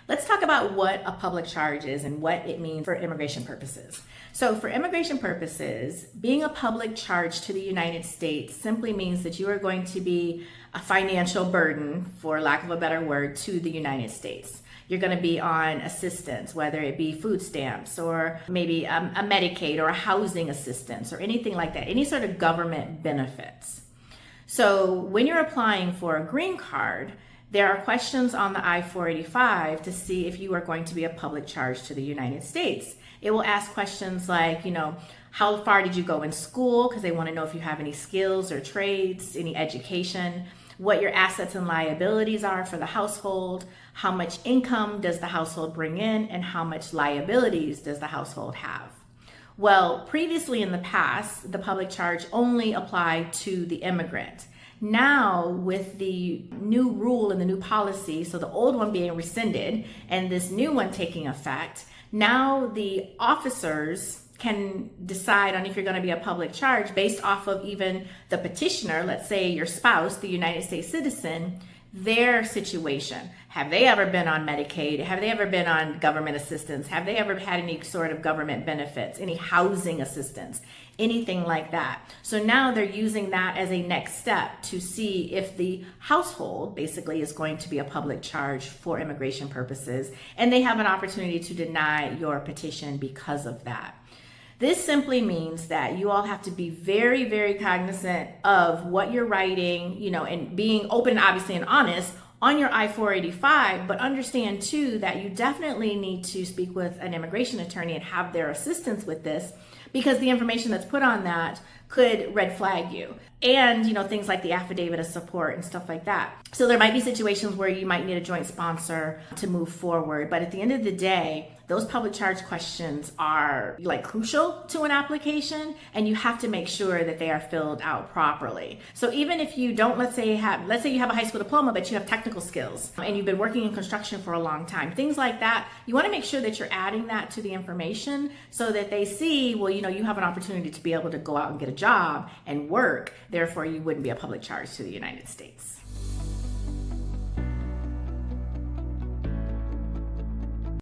Let's talk about what a public charge is and what it means for immigration purposes. So for immigration purposes, being a public charge to the United States simply means that you are going to be a financial burden, for lack of a better word, to the United States. You're going to be on assistance, whether it be food stamps or maybe a Medicaid or a housing assistance or anything like that, any sort of government benefits. So when you're applying for a green card, there are questions on the I-485 to see if you are going to be a public charge to the United States. It will ask questions like, how far did you go in school? Because they want to know if you have any skills or trades, any education, what your assets and liabilities are for the household, how much income does the household bring in, and how much liabilities does the household have. Well, previously in the past, the public charge only applied to the immigrant. Now, with the new rule and the new policy, so the old one being rescinded and this new one taking effect, now the officers can decide on if you're going to be a public charge based off of even the petitioner, let's say your spouse, the United States citizen, their situation. Have they ever been on Medicaid? Have they ever been on government assistance? Have they ever had any sort of government benefits, any housing assistance, anything like that? So now they're using that as a next step to see if the household basically is going to be a public charge for immigration purposes, and they have an opportunity to deny your petition because of that. This simply means that you all have to be very, very cognizant of what you're writing, and being open, obviously, and honest on your I-485, but understand too that you definitely need to speak with an immigration attorney and have their assistance with this, because the information that's put on that could red flag you. And, things like the Affidavit of Support and stuff like that. So there might be situations where you might need a joint sponsor to move forward. But at the end of the day, those public charge questions are crucial to an application, and you have to make sure that they are filled out properly. So even if you don't, let's say you have a high school diploma, but you have technical skills and you've been working in construction for a long time, things like that, you want to make sure that you're adding that to the information so that they see, you have an opportunity to be able to go out and get a job and work. Therefore, you wouldn't be a public charge to the United States.